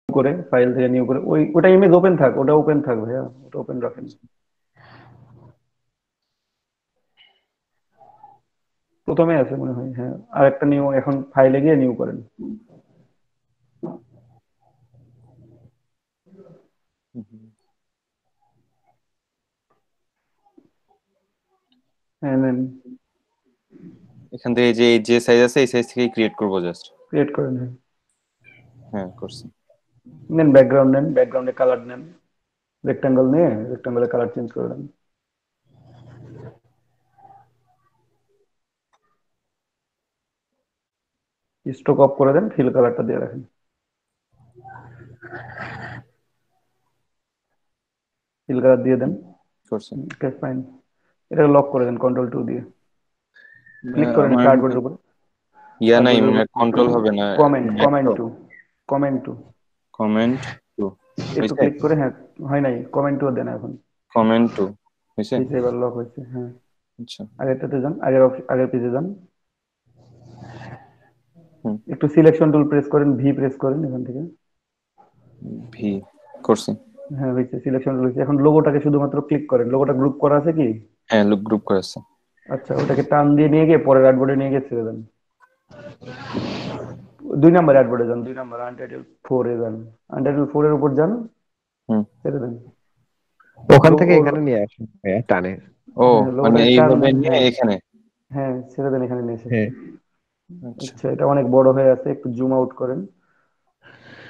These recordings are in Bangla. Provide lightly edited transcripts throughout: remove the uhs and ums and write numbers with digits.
করে ফাইল থেকে নিউ করে ওটা ইমেজ ওপেন থাক, ওটা ওপেন থাক ভাইয়া, ওটা ওপেন রাখেন। প্রথমে আছে মনে হয়, হ্যাঁ। আর একটা নিউ, এখন ফাইলে গিয়ে নিউ করেন। হ্যাঁ নেন, এখান থেকে যে সাইজ আছে এই সাইজ থেকে ক্রিয়েট করব জাস্ট। ক্রিয়েট করেন, হ্যাঁ। হ্যাঁ করছি। নেন ব্যাকগ্রাউন্ড, নেন ব্যাকগ্রাউন্ডে কালার নেন, রেক্টাঙ্গল নিয়ে রেক্টাঙ্গলের কালার চেঞ্জ করে দেন। স্ট্রোক অফ করে দেন, ফিল কালারটা দিয়ে রাখেন। ফিল কালার দিয়ে দেন। করছি। Okay fine. এটা লক করে দেন কন্ট্রোল 2 দিয়ে। ক্লিক করেন আমার কার্ডবোর্ডের উপরে। ইয়া নাই, কার্ডবোর্ডের মানে উপর ক্লিক কন্ট্রোল করেন, হবে না। কমেন্ট নেট তো। Comment two, comment 2। Comment two একটু হয়েছে। ক্লিক করে, হ্যাঁ। হয় নাই, কমেন্ট 2 দেন এখন। কমেন্ট টু হয়েছে। হয়েছে, এবার লক হয়েছে, হ্যাঁ। আচ্ছা। আগেরটাতে যান, আগের পেজে যান। হুম। একটু সিলেকশন টুল প্রেস করেন, ভি প্রেস করেন এখান থেকে। ভি করছি। হ্যাঁ হয়েছে, সিলেকশন টুল হয়েছে। এখন লোগোটাকে শুধুমাত্র ক্লিক করেন, লোগোটা গ্রুপ করা আছে কি? হ্যাঁ লুক গ্রুপ করেছে। আচ্ছা, ওটাকে টান দিয়ে নিয়ে গিয়ে পরের আর্টবোর্ডে নিয়ে গিয়ে ছেড়ে দেন। 2 নাম্বার আর্টবোর্ডে যান, 2 নাম্বার আনটাইটেল 4 এ যান। আনটাইটেল 4 এর উপর যান, হুম। ছেড়ে দেন। ওখান থেকে ওর, এখানে নিয়ে আসেন ভাইয়া, টানে। ও হ্যাঁ মানে লোগোটাকে টান এইভাবে দেন, নিয়ে হ্যাঁ। এখানে। হ্যাঁ ছেড়ে দেন এখানে নিয়ে এসে। হ্যাঁ। আচ্ছা। আচ্ছা, এটা অনেক বড় হয়ে আছে, একটু জুম আউট করেন।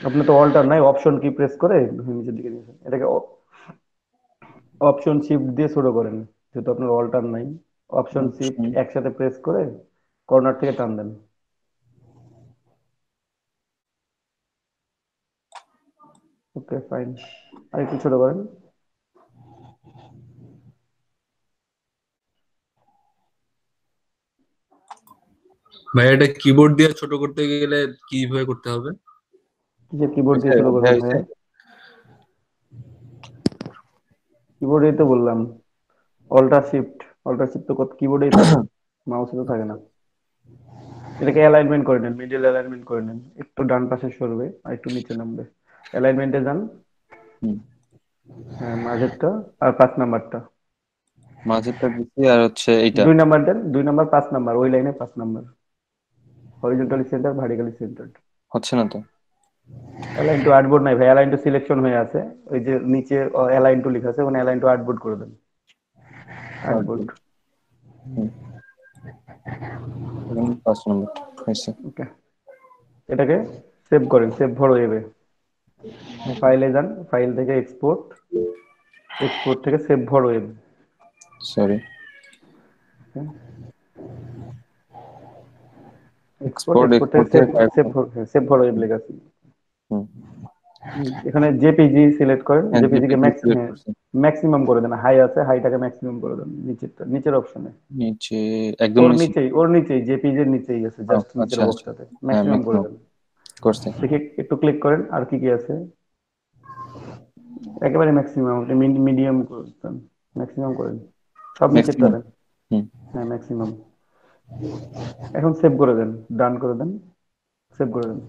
আপনি তো অল্টার নাই, অপশন কি প্রেস করে নিচের দিকে নিয়ে আসেন। এটাকে অপশন শিফট দিয়ে ছোট করেন, যেহেতু আপনার অল্টার নাই। Option shift option. একসাথে প্রেস করে কর্নার থেকে টান দেন। Okay fine. আর একটু ছোট করেন। ভাই এটা কিবোর্ড দিয়ে ছোট করতে গেলে কিভাবে করতে হবে? কিসের কিবোর্ড হয়েছে দিয়ে ছোট করবেন হয়েছে। ভাইয়া? কিবোর্ডেই তো বললাম, অল্টার শিফট। অল্টার শিফট তো কিবোর্ডেই থাকে, মাউসে তো থাকে না। এটাকে অ্যালাইনমেন্ট করে নেন, মিডল অ্যালাইনমেন্ট করে নেন। একটু ডান পাশে সরবে আর একটু নিচে নামবে। অ্যালাইনমেন্টে যান। হুম। হ্যাঁ মাঝেরটা আর 5 নাম্বারটা। মাঝেরটা দিচ্ছি আর হচ্ছে এইটা। 2 নাম্বার দেন, 2 নাম্বার 5 নাম্বার, ওই লাইনে 5 number. Horizontally centre, vertically centre. হচ্ছে না তো। অ্যালাইন টু আর্টবোর্ড নাই ভাই, অ্যালাইন টু সিলেকশন হয়ে আছে। ওই যে নিচে অ্যালাইন টু লেখা আছে, ওখানে অ্যালাইন টু আর্টবোর্ড করে দেন। আর্টবোর্ড। আউটপুট। হুম। 5 নম্বর হয়েছে। ওকে, এটাকে সেভ করেন, সেভ ফর ওয়েবে। ফাইলে যান, ফাইল থেকে এক্সপোর্ট, এক্সপোর্ট থেকে save for web. Sorry. Export, export export থেকে এক্সপোর্ট সেভ, থেকে ফায়ারফক্স। সেভ ফর ওয়েব লেখা আছে। হুম। এখানে জেপিজি সিলেক্ট করেন, হ্যাঁ জেপিজি কে জেপিজি ম্যাক্স, সিলেক্ট হ্যাঁ করছি। ম্যাক্সিমাম করে দেন। হাই আছে, হাইটাকে ম্যাক্সিমাম করে দেন, নিচেরটা, নিচের অপশনে। নিচে একদম ওর নিচে। নিচেই, ওর নিচেই, জেপিজি এর নিচেই আছে, ও, জাস্ট নিচের আচ্ছা আচ্ছা। বক্সটাতে হ্যাঁ ম্যাক্সিমাম করে ম্যাক্সিমাম দেন। করছি। দেখি একটু ক্লিক করেন, আর কি কি আছে। একেবারে ম্যাক্সিমাম, আপনি মিডিয়াম করতেন, ম্যাক্সিমাম করেন, সব নিচেরটা ম্যাক্সিমাম। দেন। হুম। হ্যাঁ ম্যাক্সিমাম। এখন সেভ করে দেন, ডান করে দেন, সেভ করে দেন।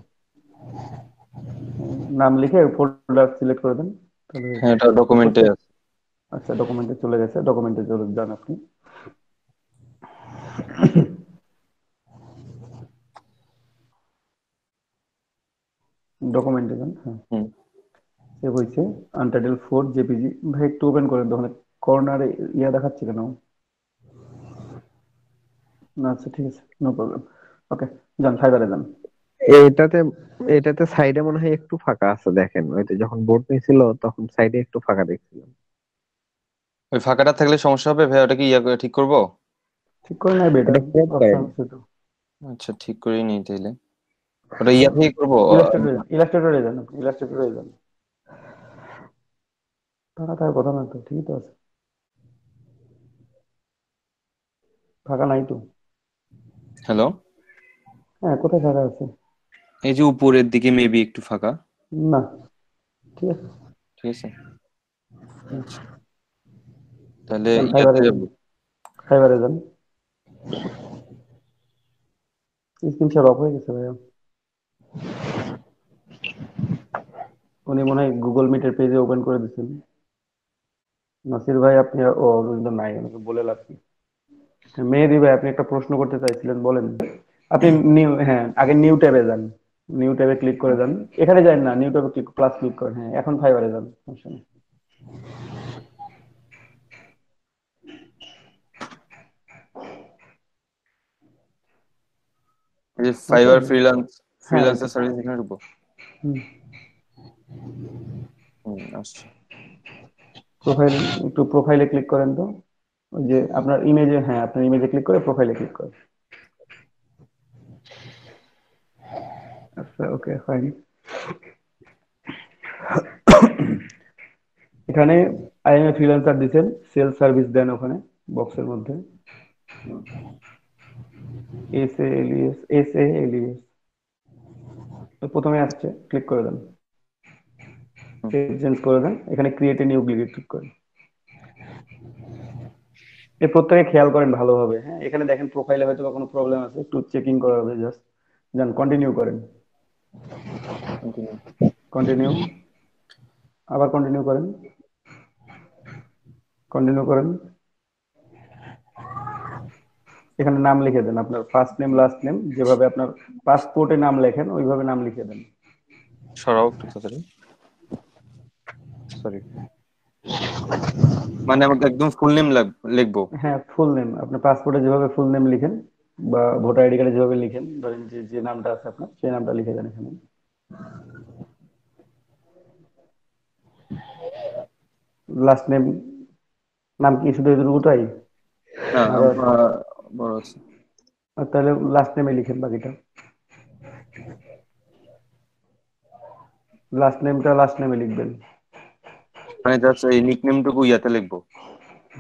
নাম লিখে ফোল্ডার সিলেক্ট করে দেন, তাহলে হয়ে হ্যাঁ যাবে। এটা ঠিক ডকুমেন্টে করছেন? আছে। আচ্ছা, ডকুমেন্টে চলে গেছে, ডকুমেন্টে চলে যান আপনি। ডকুমেন্টে যান, হ্যাঁ। হুম। সেভ হয়েছে। Untitled 4 JPG. ভাই একটু ওপেন করেন, তখন কর্নারে ইয়া দেখাচ্ছে কেন? না আচ্ছা ঠিক আছে, নো প্রবলেম। ওকে, যান ফাইবারে যান। এটাতে এটাতে সাইডে মনে হয় একটু ফাঁকা আছে, দেখেন ওই তো যখন বোর্ড নিয়েছিল তখন সাইডে একটু ফাঁকা দেখছিলাম। ওই ফাঁকাটা থাকলে সমস্যা হবে ভাই, ওটা কি ইয়া করে ঠিক করব? ঠিক করে নেবে এটা, এটা ক্লিয়ার অপশন করেন। আছে তো। আচ্ছা ঠিক করেই নিই তাইলে। ওটা ইয়া থেকে করবো ইলাস্ট্রেটরে যান, ইলাস্ট্রেটরে যান, আপনি ইলাস্ট্রেটরে যান। ফাঁকা থাকার কথা না তো, ঠিকই তো আছে, ফাঁকা নাই তো। হ্যালো। হ্যাঁ কোথায় ফাঁকা আছে? এই যে উপরের দিকে মেবি একটু ফাঁকা। না, ঠিক আছে। ঠিক আছে। হুম, আচ্ছা, তাহলে যান ইয়াতে ফাইবারে যান, যাবো। ফাইবারে যান। স্ক্রিন শেয়ার অফ হয়ে গেছে ভাইয়া। উনি মনে হয় গুগল মিটের পেজে ওপেন করে দিচ্ছেন। নাসির ভাই আপনি, ও উনি তো নাই, ওনাকে বলে লাভ কি। মেহেদি ভাই আপনি একটা প্রশ্ন করতে চাইছিলেন, বলেন। আপনি নিউ, হ্যাঁ আগে নিউ ট্যাবে যান, নিউ ট্যাবে ক্লিক করে যান। এখানে যান না, নিউ ট্যাবে ক্লিক প্লাস ক্লিক করেন, হ্যাঁ এখন ফাইবারে যান, সমস্যা নেই। এই যে আসতে ফাইবার হবে। হ্যাঁ এই তো। ফ্রিল্যান্সার সার্ভিস এখানে ঢুকবো। হুম। আসছে। প্রোফাইল, একটু প্রোফাইলে ক্লিক করেন তো। ওই যে আপনার ইমেজে, হ্যাঁ আপনার ইমেজে ক্লিক করে প্রোফাইলে ক্লিক করেন। আচ্ছা ওকে ফাইন। এখানে আই এম এ ফ্রিল্যান্সার দিচ্ছেন, সেল সার্ভিস দেন ওখানে বক্সের মধ্যে। S A L E S, তো প্রথমে আসছে, ক্লিক করে দেন, চেঞ্জ করে দেন, এখানে ক্রিয়েট এ নিউ ক্লিক করেন। এই প্রত্যেকে খেয়াল করেন ভালোভাবে, হ্যাঁ এখানে দেখেন প্রোফাইলে হয়তো বা কোনো প্রবলেম আছে, একটু চেকিং করা হবে জাস্ট। যান কন্টিনিউ করেন, কন্টিনিউ, আবার কন্টিনিউ করেন, কন্টিনিউ করেন। এখানে নাম লিখে দেন, আপনার ফার্স্ট নেম লাস্ট নেম, যেভাবে আপনার পাসপোর্টে নাম লেখেন ওইভাবে নাম লিখে দেন। সরাও একটু তাড়াতাড়ি, সরি। মানে আমাকে একদম ফুল নেম লিখবো? হ্যাঁ ফুল নেম, আপনার পাসপোর্টে যেভাবে ফুল নেম লিখেন বা ভোটার আইডি কার্ডে যেভাবে লিখেন, ধরেন যে যে নামটা আছে আপনার সেই নামটা লিখে দেন এখানে। লাস্ট নেম, নাম কি শুধু এতটুকুটাই? না, আরো বড় আছে। তাহলে লাস্ট নেমে লিখেন বাকিটা। লাস্ট নেমটা লাস্ট নেমে লিখবেন। মানে জাস্ট এই নিকনেমটুকু ইয়াতে লিখবো?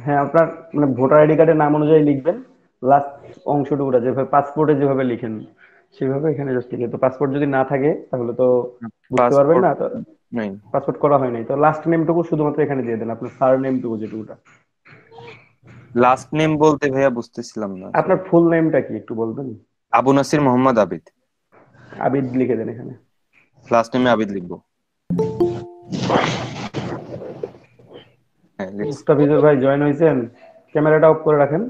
হ্যাঁ আপনার মানে ভোটার আইডি কার্ডের নাম অনুযায়ী লিখবেন, লাস্ট অংশটুকুটা যেভাবে পাসপোর্টে যেভাবে লিখেন সেভাবে এখানে জাস্ট লিখে। তো পাসপোর্ট যদি না থাকে তাহলে তো বুঝতে পারবেন পাসপোর্ট না, তো নাই। পাসপোর্ট করা হয় নাই, তো লাস্ট নেমটুকু শুধুমাত্র এখানে দিয়ে দেন, আপনার সার নেমটুকু যেটুকুটা। লাস্ট নেম বলতে ভাইয়া বুঝতেছিলাম না আসলে। আপনার ফুল নেমটা কি একটু বলবেন? আবু নাসির মোহাম্মদ আবিদ। আবিদ লিখে দেন এখানে। লাস্ট নেমে আবিদ লিখবো। হ্যাঁ লিখছি। মুস্তাফিজুর ভাই জয়েন হয়েছেন? ক্যামেরাটা অফ করে রাখেন,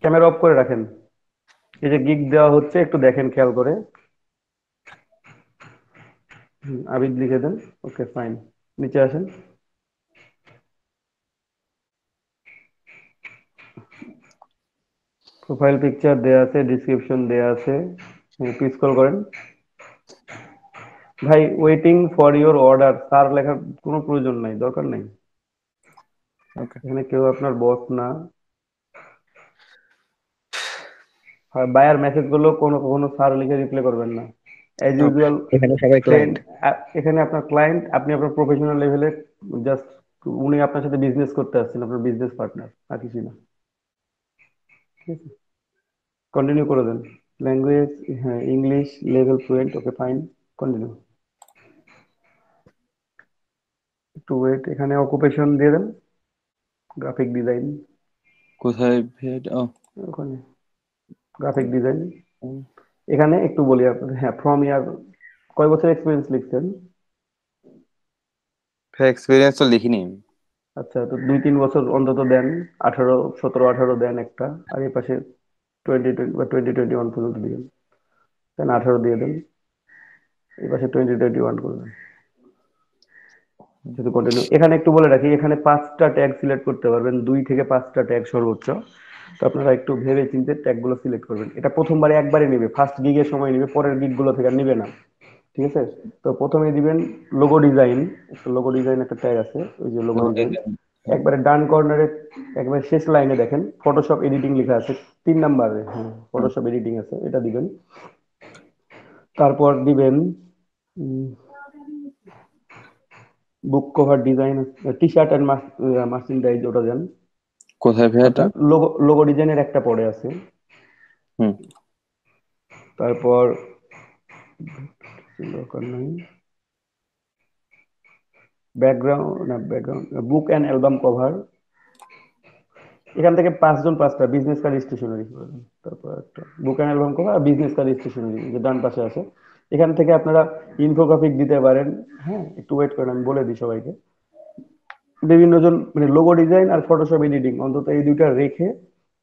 ক্যামেরা অফ করে রাখেন। এই যে গিগ দেওয়া হচ্ছে একটু দেখেন খেয়াল করে। আবিদ লিখে দেন, ওকে ফাইন। নিচে আসেন, প্রোফাইল পিকচার দেয়া আছে, ডিসক্রিপশন দেয়া আছে, একটু স্ক্রল করেন। ভাই waiting for your order, sir লেখার কোনো প্রয়োজন নাই, দরকার নাই। ওকে। এখানে কেউ আপনার বস না। আর বায়ার মেসেজ করলেও কোনো কখনো স্যার লিখে রিপ্লাই করবেন না, অ্যাজ ইউজুয়াল। এখানে সবাই প্লেন, ক্লায়েন্ট। এখানে আপনার ক্লায়েন্ট, আপনি আপনার প্রফেশনাল লেভেলে জাস্ট, উনি আপনার সাথে বিজনেস করতে আসছেন, আপনার বিজনেস পার্টনার, আর কিছুই না। ঠিক আছে, কন্টিনিউ করে দেন। ল্যাঙ্গুয়েজ, হ্যাঁ English level fluent, okay fine, continue. একটু ওয়েট, এখানে অকুপেশন দিয়ে দেন, গ্রাফিক ডিজাইন, কোথায় ভাইয়া এটা? ওখানে গ্রাফিক ডিজাইন। এখানে একটু বলি আপনার, হ্যাঁ ফ্রম ইয়ার, কয় বছর এক্সপিরিয়েন্স লিখছেন? ভাই এক্সপিরিয়েন্স তো লিখিনি আমি। আচ্ছা তো 2-3 বছর অন্তত দেন, 18, 17-18 দেন একটা, আর এই পাশে 2020 বা 2021 পর্যন্ত দিবেন, দেন 18 দিয়ে দেন, এই পাশে 2021 করবেন। শুধু কন্টিনিউ। এখানে একটু বলে রাখি, এখানে 5টা ট্যাগ সিলেক্ট করতে পারবেন, 2 থেকে 5টা ট্যাগ সর্বোচ্চ। তো আপনারা একটু ভেবে চিন্তে ট্যাগ গুলো সিলেক্ট করবেন। এটা প্রথমবারে একবারে নেবে, ফার্স্ট গিগের সময় নেবে, পরের গিগ গুলো থেকে আর নিবে না। ঠিক আছে, তো প্রথমে দিবেন লোগো ডিজাইন, একটা লোগো ডিজাইন একটা ট্যাগ আছে, ওই যে লোগো ডিজাইন। একবারে ডান কর্নারে একবারে শেষ লাইনে দেখেন ফটোশপ এডিটিং লেখা আছে, 3 নাম্বারে, হ্যাঁ ফটোশপ এডিটিং আছে, এটা দিবেন। তারপর দিবেন book cover design, T shirt and merchandise, ওটা দেন। কোথায় ভাইয়া এটা? আপনার লোগো, লোগো ডিজাইনের একটা পড়ে আছে। হুম। তারপর দরকার নাই, ব্যাকগ্রাউন্ড না, background book and album cover, এখান থেকে 5 জন 5টা বিজনেস কার্ড স্টেশনারি। তারপর একটা বুক এন্ড অ্যালবাম কভার আর বিজনেস কার্ড স্টেশনারি, যে ডান পাশে আছে এখান থেকে আপনারা ইনফোগ্রাফিক দিতে পারেন। হ্যাঁ, একটু ওয়েট করেন, আমি বলে দিই সবাইকে। বিভিন্ন জন মানে লোগো ডিজাইন আর ফটোশপ এডিটিং অন্তত এই দুইটা রেখে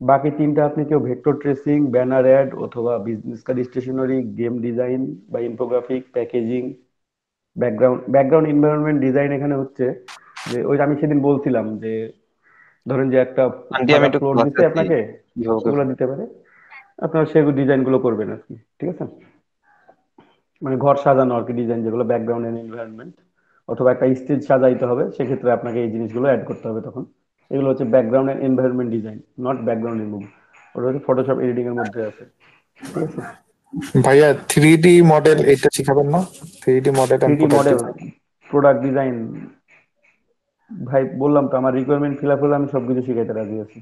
বাকি তিনটা আপনি কেউ ভেক্টর ট্রেসিং, ব্যানার অ্যাড অথবা business card stationery, game design বা infographic, packaging, background environment design. এখানে হচ্ছে যে ওই যে আমি সেদিন বলছিলাম যে ধরেন যে একটা আন্টি আমি সাদা একটু ফ্লোর ক্লাসে দিতে আছি, আপনাকে, কিভাবে সেগুলো করবো? দিতে পারে, আপনারা সেগুলো ডিজাইন গুলো করবেন আর কি। ঠিক আছে, মানে ঘর সাজানো আর কি ডিজাইন, যেগুলো ব্যাকগ্রাউন্ড এন্ড এনভায়রনমেন্ট, অথবা একটা স্টেজ সাজাইতে হবে, সেক্ষেত্রে আপনাকে এই জিনিসগুলো অ্যাড করতে হবে তখন। এগুলো হচ্ছে background and environment design, not background remove. ওটা হচ্ছে ফটোশপ এডিটিং এর মধ্যে আছে। ঠিক আছে, ভাইয়া 3D মডেল এটা শিখাবেন না? 3D model and 3D product model, design. Product design, ভাই বললাম তো আমার রিকোয়ারমেন্ট ফিল আপ হলে আমি সবকিছু শিখাইতে রাজি আছি,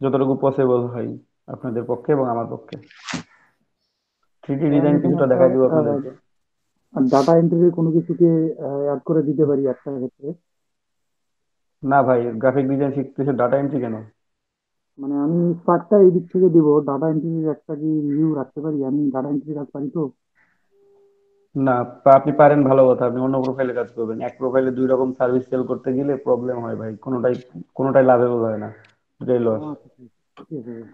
যতটুকু পসিবল হয় আপনাদের পক্ষে এবং আমার পক্ষে। 3D আমি ডিজাইন এখানে কিছুটা একটা দেখাই দিব আপনাদেরকে। ডাটা এন্ট্রির কোনো কিছুকে অ্যাড করে দিতে পারি একটা ক্ষেত্রে। না ভাই, গ্রাফিক ডিজাইন শিখতেছে, ডাটা এন্ট্রি কেন? মানে আমি স্টার্টটা এই দিক থেকে দিব, ডাটা এন্ট্রির একটা কি নিউ রাখতে পারি? আমি ডাটা এন্ট্রি কাজ পারি তো। না, আপনি পারেন ভালো কথা, আপনি অন্য প্রোফাইলে কাজ করবেন। এক প্রোফাইলে দুই রকম সার্ভিস সেল করতে গেলে প্রবলেম হয় ভাই, কোনোটাই লাভেবল হয় না, দুটাই ও লস। আচ্ছা, ঠিক ঠিক আছে ভাই।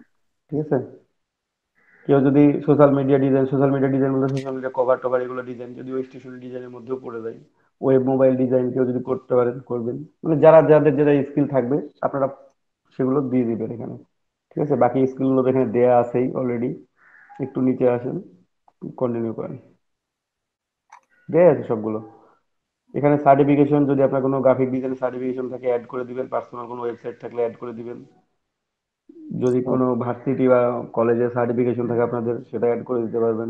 ঠিক আছে, কেউ যদি সোশ্যাল মিডিয়া ডিজাইন বলতে সোশ্যাল মিডিয়া কভার টভার এগুলো ডিজাইন, যদি ওই স্টেশনারি ডিজাইনের মধ্যেও পড়ে যায়, ওয়েব মোবাইল ডিজাইন কেউ যদি করতে পারেন করবেন, মানে যাদের যেটা স্কিল থাকবে আপনারা সেগুলো দিয়ে দিবেন এখানে। ঠিক আছে, বাকি স্কিলগুলো তো এখানে দেয়া আছেই অলরেডি। একটু নিচে আসেন, কন্টিনিউ করেন, দেয়া আছে সবগুলো এখানে। সার্টিফিকেশন, যদি আপনার কোনো গ্রাফিক ডিজাইন সার্টিফিকেশন থাকে অ্যাড করে দিবেন, পার্সোনাল কোনো ওয়েবসাইট থাকলে অ্যাড করে দিবেন, যদি কোনো ভার্সিটি বা কলেজের সার্টিফিকেশন থাকে আপনাদের সেটা অ্যাড করে দিতে পারবেন।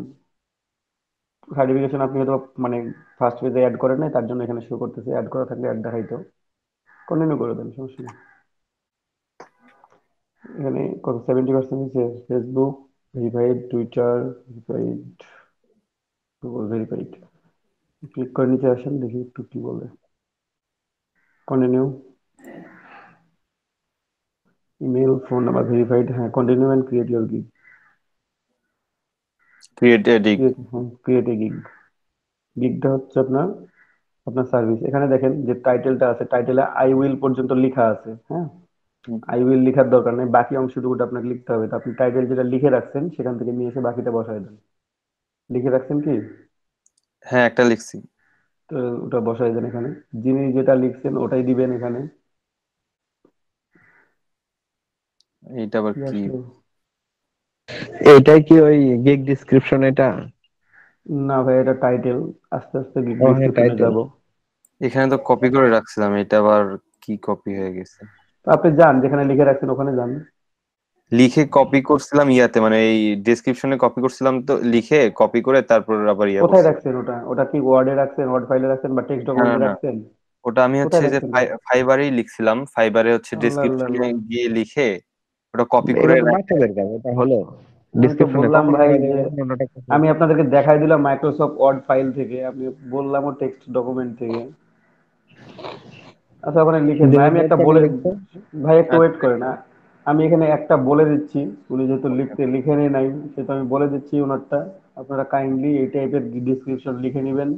সার্টিফিকেশন আপনি হয়তো মানে ফার্স্ট পেজে অ্যাড করেন নাই, তার জন্য এখানে শো করতেছে, অ্যাড করা থাকলে অ্যাড দেখাইতো। কন্টিনিউ করে দেন, সমস্যা নেই। এখানে কত 70% হচ্ছে Facebook verified, Twitter verified, Google verified. Click করে নিচে আসেন, দেখি একটু কি বলে। Continue, email, phone number verified, হ্যাঁ continue and create your gig. Create edit. Create a gig. গিগটা হচ্ছে আপনার আপনার সার্ভিস। এখানে দেখেন যে টাইটেলটা আছে, টাইটেলে আই উইল পর্যন্ত লেখা আছে। হ্যাঁ, আই উইল লেখার দরকার নেই, বাকি অংশটুকু আপনাকে লিখতে হবে। তো আপনি টাইটেল যেটা লিখে রাখছেন সেখান থেকে নিয়ে এসে বাকিটা বসায় দেন। লিখে রাখছেন কি? হ্যাঁ, একটা লিখছি। তো ওটা বসায় দেন এখানে, যিনি যেটা লিখছেন ওটাই দিবেন এখানে। এইটা আবার কি কি? আসলো? এটাই কি ওই গিগ ডিসক্রিপশন এটা? না ভাই, এটা টাইটেল। আস্তে আস্তে ও হ্যাঁ, ডিসক্রিপশনে টাইটেল। যাব। এখানে তো কপি করে রাখছিলাম, এটা আবার কি কপি হয়ে গেছে? তো আপনি যান যেখানে লিখে রাখছেন ওখানে যান। লিখে কপি করছিলাম ইয়াতে, মানে এই ডেসক্রিপশনে কপি করছিলাম, তো লিখে কপি করে তারপর আবার ইয়া কোথায় করছি। রাখছেন ওটা? ওটা কি ওয়ার্ডে রাখছেন, ওয়ার্ড ফাইলে রাখছেন বা টেক্সট না না ডকুমেন্টে না, রাখছেন? ওটা আমি হচ্ছে কোথায় যে রাখছেন ভাই? ফাইবারেই লিখছিলাম, ফাইবারে হচ্ছে আল্লাহ আল্লাহ ডেসক্রিপশনে আল্লাহ। গিয়ে লিখে ওটা কপি করে এটা তো রাখে। বাচ্চাদের কাজ, এটা হলো আমি তো ডিসক্রিপশনে বললাম কখন ভাই লেখা যাবে যে কখন অন্যটা কোথায়। আমি আপনাদেরকে দেখাই দিলাম মাইক্রোসফট ওয়ার্ড ফাইল থেকে, আপনি বললাম টেক্সট ডকুমেন্ট থেকে। আচ্ছা, ওখানে লিখেন ভাই, আমি ডিরেক্টর একটা থেকে বলে, লিখছে। ভাই একটু ওয়েট আচ্ছা, করে না, আমি এখানে একটা বলে দিচ্ছি। উনি যেহেতু লিখে নেই নাই, সেটা আমি বলে দিচ্ছি ওনারটা। আপনারা কাইন্ডলি এই টাইপের ডিসক্রিপশন লিখে নেবেন,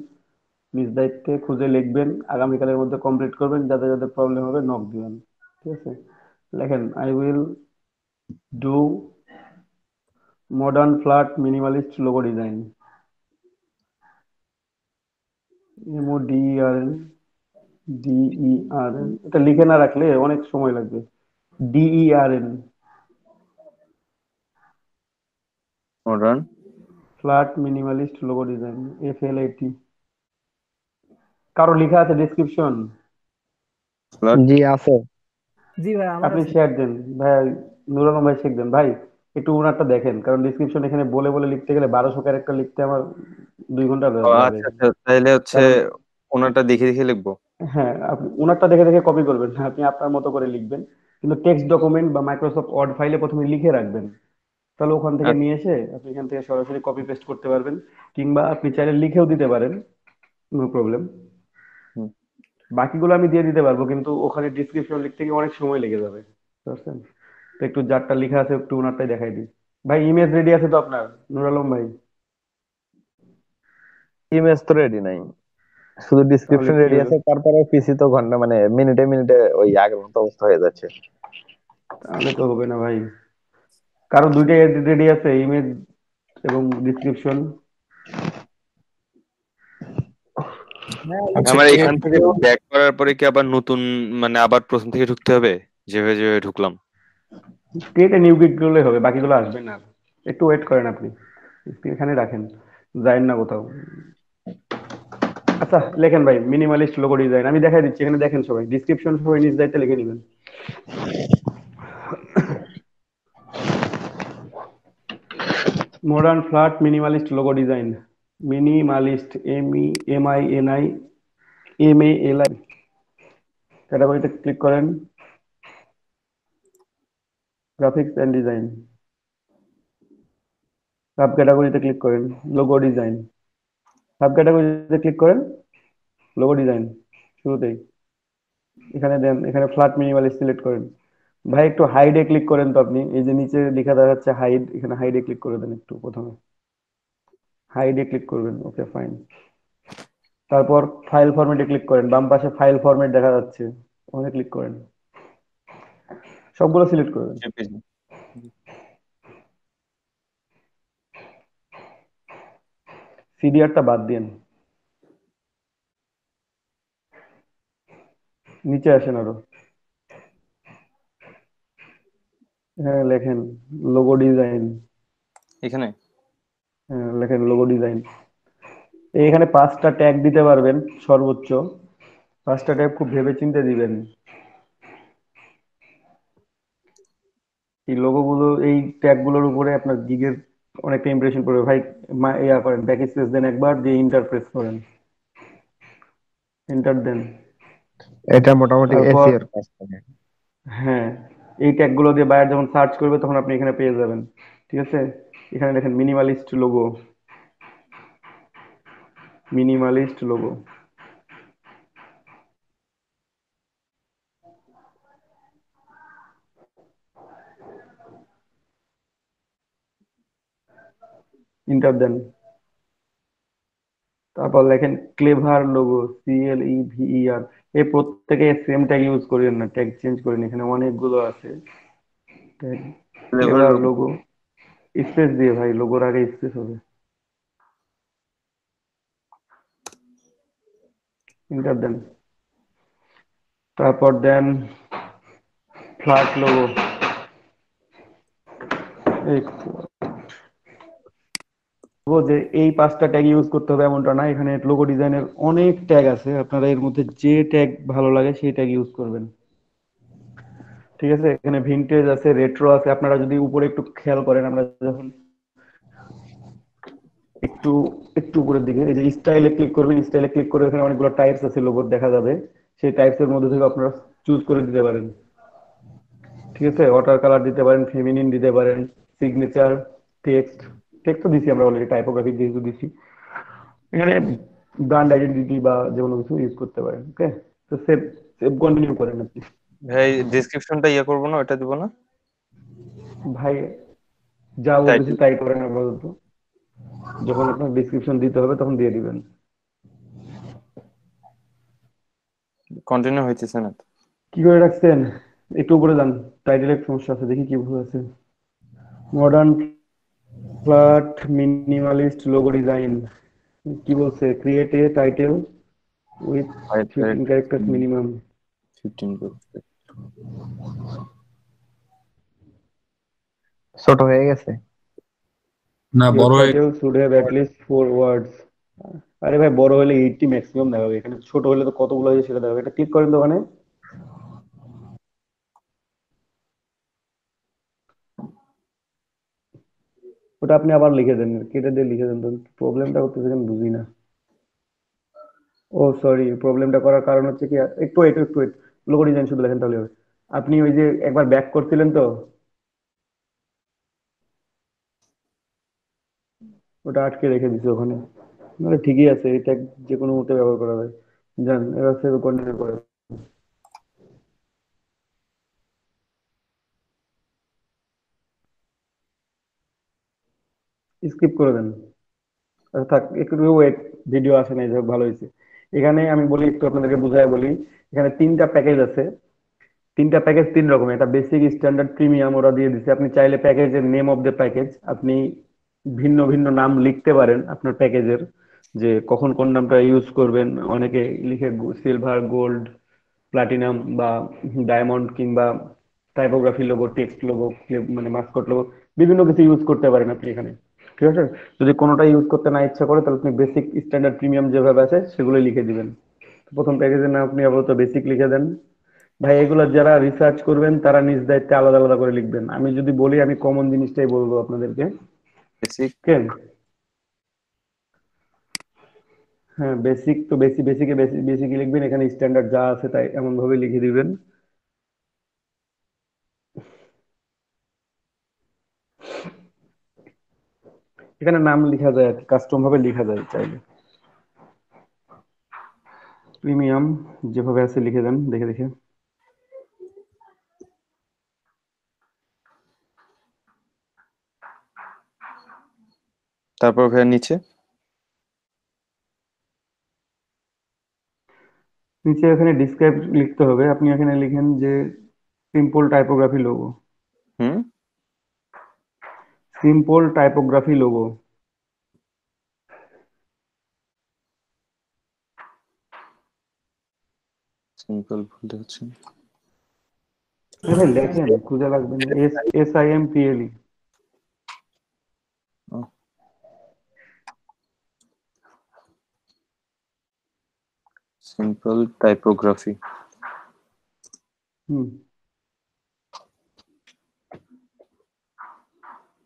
নিজ দায়িত্বে খুঁজে লিখবেন, আগামীকালের মধ্যে কমপ্লিট করবেন, যাদের যাদের প্রবলেম হবে নক দিবেন। ঠিক আছে, লেখেন I will do modern flat minimalist logo design. MODERN, DERN, এটা লিখে না রাখলে অনেক সময় লাগবে। DERN, modern flat minimalist logo design. FLAT, কারো লেখা আছে ডিসক্রিপশন? ফ্ল্যাট। জি আছে। জি ভাই, আমার আপনি আছে। শেয়ার দেন ভাই, নুর আলম ভাই শেখ দেন ভাই। একটু ওনারটা দেখেন, কারণ ডিসক্রিপশন এখানে বলে বলে লিখতে গেলে 1200 ক্যারেক্টার লিখতে আমার 2 ঘন্টা যাবে। আচ্ছা আচ্ছা, তাইলে হচ্ছে কারণ ওনারটা দেখে দেখে লিখবো। হ্যাঁ, আপনি ওনারটা দেখে দেখে কপি করবেন না, আপনি আপনার মতো করে লিখবেন। কিন্তু টেক্সট ডকুমেন্ট বা মাইক্রোসফট ওয়ার্ড ফাইলে প্রথমে লিখে রাখবেন, তাহলে ওখান থেকে আচ্ছা। নিয়ে এসে আপনি এখান থেকে সরাসরি কপি পেস্ট করতে পারবেন। কিংবা আপনি চাইলে লিখেও দিতে পারেন, নো প্রবলেম। হুম। বাকিগুলো আমি দিয়ে দিতে পারবো, কিন্তু ওখানে ডিসক্রিপশন লিখতে গিয়ে অনেক সময় লেগে যাবে, বুঝতে পারছেন? তো একটু যারটা লেখা আছে একটু ওনারটাই দেখাই দিই। ভাই ইমেজ রেডি আছে তো আপনার, নুর আলম ভাই? ইমেজ তো রেডি নাই, শুধু তাহলে ডিসক্রিপশন কি রেডি হলো? আছে, তারপরে পিসি তো ঘন্টা মানে মিনিটে মিনিটে ওই আগের মতো অবস্থা হয়ে যাচ্ছে। তাহলে তো হবে না ভাই। কারো দুইটাই রেডি আছে, ইমেজ এবং ডিসক্রিপশন। হ্যাঁ, আচ্ছা আমার এখান থেকে একটু ব্যাক করার পরে কি আবার নতুন মানে আবার প্রথম থেকে ঢুকতে হবে যেভাবে যেভাবে ঢুকলাম? ক্রিয়েট নিউ গিগ করলে হবে, বাকিগুলো আসবে না। একটু ওয়েট করেন আপনি, এখানে রাখেন, যাইন না কোথাও। আচ্ছা লেখেন ভাই, মিনিমালিস্ট লোগো ডিজাইন, আমি দেখাই দিচ্ছি, এখানে দেখেন সবাই, ডিসক্রিপশন সবাই নিজ দায়িত্বে লিখে নেবেন। Modern flat minimalist logo design. Minimalist, MINIMALI, ক্যাটাগরিতে ক্লিক করেন, গ্রাফিক্স এন্ড ডিজাইন, সাব ক্যাটাগরিতে ক্লিক করেন, লোগো ডিজাইন, সাব ক্যাটাগরিতে ক্লিক করেন, লোগো ডিজাইন, শুরুতেই এখানে দেন, এখানে ফ্ল্যাট মিনিমালিস্ট সিলেক্ট করেন। ভাই একটু হাইডে ক্লিক করেন তো আপনি, এই যে নিচে লেখা দেখাচ্ছে হাইড, এখানে হাইডে ক্লিক করে দেন একটু, প্রথমে হাইডে ক্লিক করবেন, ওকে ফাইন। তারপর ফাইল ফরম্যাটে ক্লিক করেন, বাম পাশে ফাইল ফরম্যাট দেখা যাচ্ছে, ওখানে ক্লিক করেন, সবগুলো সিলেক্ট করবেন। জেপিজি। সিডিআরটা বাদ দিন, নিচে আসেন আরো, এখানে লেখেন লোগো ডিজাইন, এখানে লেখেন লোগো ডিজাইন। এখানে 5টা ট্যাগ দিতে পারবেন সর্বোচ্চ, 5টা ট্যাগ খুব ভেবে চিন্তে দিবেন। এই লোগো গুলো, এই ট্যাগ গুলোর উপরে আপনার গিগের অনেকটা ইমপ্রেশন পড়বে ভাই। ইয়া করেন, ব্যাক স্পেস দেন একবার, দিয়ে ইন্টারপ্রেস করেন, এন্টার দেন। এটা মোটামুটি তারপর এসিওর কাজ করে। হ্যাঁ, এই ট্যাগ গুলো দিয়ে বায়ার যখন সার্চ করবে তখন আপনি এখানে পেয়ে যাবেন। ঠিক আছে, এখানে দেখেন minimalist logo, minimalist logo, enter দেন। তারপর লেখেন ক্লেভার লোগো, CLEVER। এই প্রত্যেকে সেম ট্যাগ ইউজ করেন না, ট্যাগ চেঞ্জ করেন, এখানে অনেকগুলো আছে tag. Flavour clever logo. Logo, space দিয়ে ভাই, লোগোর আগে স্পেস হবে, ইন্টার দেন। তারপর দেন ফ্ল্যাট লোগো, এই বলবো যে এই 5টা ট্যাগ ইউজ করতে হবে এমনটা না, এখানে লোগো ডিজাইনের অনেক ট্যাগ আছে, আপনারা এর মধ্যে যে ট্যাগ ভালো লাগে সেই ট্যাগ ইউজ করবেন। ঠিক আছে, এখানে ভিনটেজ আছে, রেট্রো আছে, আপনারা যদি উপরে একটু খেয়াল করেন, আমরা যখন একটু একটু উপরের দিকে এই যে স্টাইলে ক্লিক করবেন, স্টাইলে ক্লিক করে এখানে অনেকগুলো টাইপস আছে লোগোর দেখা যাবে, সেই টাইপস এর মধ্যে থেকে আপনারা চুজ করে দিতে পারেন। ঠিক আছে, ওয়াটার কালার দিতে পারেন, ফেমিনিন দিতে পারেন, সিগনেচার, টেক্সট, টেক্সট তো দিছি আমরা অলরেডি, টাইপোগ্রাফি যেহেতু দিছি, এখানে ব্র্যান্ড আইডেন্টিটি বা যে কোনো কিছু ইউজ করতে পারেন। ওকে, তো সেভ, সেভ কন্টিনিউ করেন আপনি। ভাই ডেসক্রিপশনটা ইয়ে করবো না, ওটা দিব না? ভাই যা বলতেছি টাইটেল তাই করেন আপাতত, যখন আপনার ডিসক্রিপশন দিতে হবে তখন দিয়ে দিবেন। কন্টিনিউ হইতেছে না তো। কি করে রাখছেন, একটু উপরে যান, টাইটেলের সমস্যা আছে, দেখি কি ভুল আছে। Modern flat minimalist logo design, কি বলছে, create a title with highlight 15 characters minimum. 15 করতে। ছোট হয়ে গেছে। না, ইউর বড় হয়ে title should have at least 4 ওয়ার্ডস। আরে ভাই বড় হলে 80 ম্যাক্সিমাম দেখাবে, এখানে ছোট হলে তো কতগুলো আছে সেটা দেখাবে। এটা ক্লিক করেন তো ওখানে, ওটা আপনি আবার লিখে দেন, কেটে দিয়ে লিখে দেন, তো প্রবলেমটা করতেছে কেন বুঝি না। ও সরি, প্রবলেমটা করার কারণ হচ্ছে কি, একটু লোগো ডিজাইন শুধু লেখেন তাহলে হবে। আপনি ওই যে একবার ব্যাক করছিলেন তো, ওটা আটকে রেখে দিছে ওখানে, মানে ঠিকই আছে, এটা যে কোনো মুহূর্তে ব্যবহার করা যায়। যান এবার সেভ কন্টিনিউ করেন, স্কিপ করে দেন, আচ্ছা থাক, একটু ওয়েট, ভিডিও আসে নাই, যাই হোক, ভালো হয়েছে। এখানে আমি বলি, একটু আপনাদেরকে বুঝায় বলি। এখানে 3টা প্যাকেজ আছে। 3টা প্যাকেজ 3 রকমের, একটা বেসিক, স্ট্যান্ডার্ড, প্রিমিয়াম ওরা দিয়ে দিচ্ছে। আপনি চাইলে প্যাকেজের নেম অফ দ্য প্যাকেজ আপনি ভিন্ন ভিন্ন নাম লিখতে পারেন আপনার প্যাকেজের, যে কখন কোন নামটা ইউজ করবেন। অনেকে লিখে সিলভার, গোল্ড, প্লাটিনাম বা ডায়মন্ড, কিংবা টাইপোগ্রাফি লোগো, টেক্সট লোগো, মানে মাস্কট লোগো, বিভিন্ন কিছু ইউজ করতে পারেন আপনি এখানে। ঠিক আছে? যদি কোনোটা ইউজ করতে না ইচ্ছা করে, তাহলে আপনি বেসিক, স্ট্যান্ডার্ড, প্রিমিয়াম যেভাবে আছে সেগুলোই লিখে দিবেন। প্রথম প্যাকেজের নাম আপনি আপাতত বেসিক লিখে দেন। ভাই এগুলো যারা রিসার্চ করবেন তারা নিজ দায়িত্বে আলাদা আলাদা করে লিখবেন। আমি যদি বলি, আমি কমন জিনিসটাই বলবো আপনাদেরকে। বেসিক। কেন? হ্যাঁ, বেসিক তো বেসিকে বেসিকই লিখবেন। এখানে স্ট্যান্ডার্ড যা আছে তাই এমন ভাবে লিখে দিবেন। এখানে নাম লেখা যায় আর কি, কাস্টম ভাবে লেখা যায় চাইলে। প্রিমিয়াম যেভাবে আছে লিখে দেন দেখে দেখে। তারপর ওখানে নিচে নিচে এখানে ডিসক্রাইব লিখতে হবে। আপনি এখানে লিখেন যে সিম্পল টাইপোগ্রাফি লোগো। হুম সিম্পল টাইপোগ্রাফি লোগো। সিম্পল বলতে হচ্ছে ভাই লেখেন, খুঁজে লাগবে না। SIMPLE। Simple typography. হুম।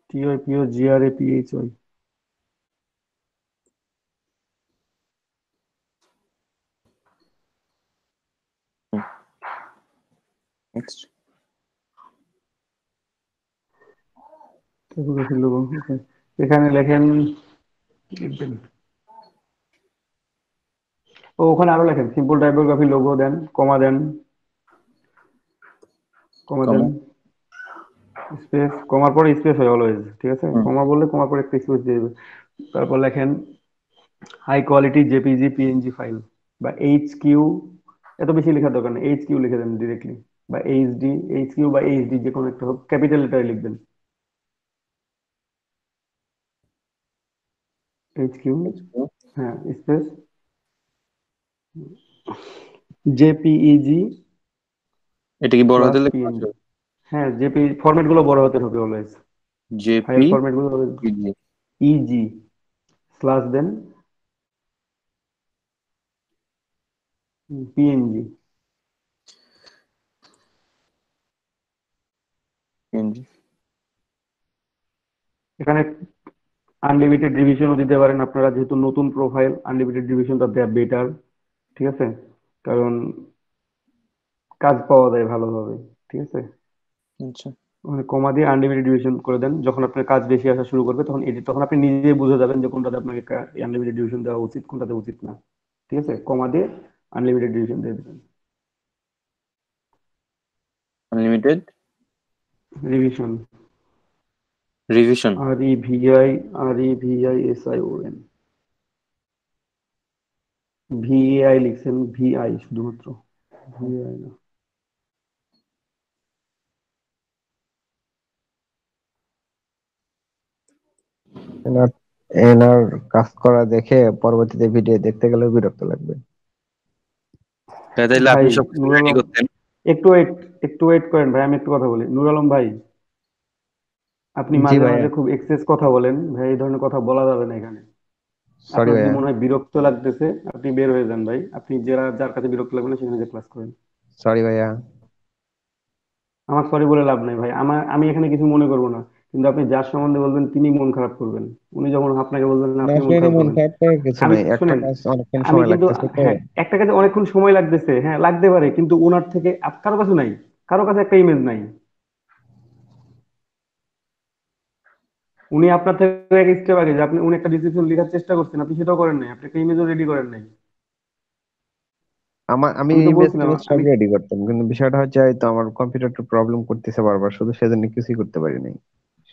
TYPOGRAPHY। Next. Typography logo, okay. এখানে লেখেন, লিখবেন। ও ওখানে আরো লেখেন, সিম্পল টাইপোগ্রাফি লোগো দেন, কমা দেন, কমা দেন, কমা। স্পেস, কমার পরে স্পেস হয় অলওয়েজ। ঠিক আছে? হুম কমা বললে কমার পরে একটা স্পেস দিয়ে দেবে। তারপর লেখেন high quality JPG PNG file, বা HQ। এত বেশি লেখার দরকার নেই, HQ লিখে দেন ডিরেক্টলি, বা HD। HQ বা HD যে কোনো একটা হোক, ক্যাপিটাল লেটারে লিখবেন। HQ, হ্যাঁ, স্পেস JPEG এটা কি বড় প্লাস হাতে লেখা আছে? PNG। হ্যাঁ, জেপি ফরম্যাট গুলো বড় হতে হবে অলওয়েজ। ফাইল জেপি ফরম্যাট গুলো EG স্ল্যাশ দেন PNG। পিএনজি। এখানে আনলিমিটেড রিভিশনও দিতে পারেন আপনারা, যেহেতু নতুন প্রোফাইল, আনলিমিটেড রিভিশনটা দেয়া বেটার। ঠিক আছে? কারণ কাজ পাওয়া যায় ভালোভাবে। ঠিক আছে? আচ্ছা। ওখানে কমা দিয়ে আনলিমিটেড ডিভিশন করে দেন। যখন আপনার কাজ বেশি আসা শুরু করবে, তখন আপনি নিজে বুঝে যাবেন যে কোনটাতে আপনাকে আনলিমিটেড ডিভিশন দেওয়া উচিত, কোনটাতে উচিত না। ঠিক আছে? কমা দিয়ে আনলিমিটেড ডিভিশন দিয়ে দেবেন। Unlimited revision, revision. REVISION। VAI লিখছেন, VI শুধুমাত্র, VAI না। এনার এনার কাজ করা দেখে পরবর্তীতে ভিডিও দেখতে গেলেও বিরক্ত লাগবে। তাহলে ভাই আপনি সব নুর রেডি আলম, করতেন। একটু ওয়েট করেন ভাই, আমি একটু কথা বলি। নুর আলম ভাই, আপনি জি মাঝে ভাইয়া, মাঝে খুব এক্সেস কথা বলেন ভাই, এই ধরনের কথা বলা যাবে না এখানে। সরি আপনার যদি ভাইয়া, মনে হয় বিরক্ত লাগতেছে, আপনি বের হয়ে যান ভাই। আপনি যার কাছে বিরক্ত লাগবে না সেখানে যে ক্লাস করেন। সরি ভাইয়া। আমার সরি বলে লাভ নাই ভাই, আমি এখানে কিছু মনে করবো না। কিন্তু আপনি যার সম্বন্ধে বলবেন তিনি মন খারাপ করবেন। উনি যখন আপনাকে বলবেন না, না আপনি মন আসলে খারাপ মন করবেন। খারাপ করার কিছু আমি নাই, একটা শুনেন, কাজ অনেকক্ষণ আমি সময় কিন্তু, লাগতেছে তো। হ্যাঁ, একটা কাজে অনেকক্ষণ সময় লাগতেছে, হ্যাঁ লাগতে পারে, কিন্তু ওনার থেকে কারো কাছে নাই, কারো কাছে একটা ইমেজ নাই। উনি আপনার থেকে এক স্টেপ আগে, যে উনি একটা ডিসক্রিপশন লেখার চেষ্টা করছেন, আপনি সেটাও করেন নাই, আপনি একটা ইমেজও রেডি করেন নাই। আমি আমি তো ইমেজ বলছিলাম, টিমেজ সব আমি রেডি করতাম, কিন্তু বিষয়টা হচ্ছে হয়তো আমার কম্পিউটারটা প্রবলেম করতেছে বারবার, শুধু সেজন্য কিছুই করতে পারি নাই,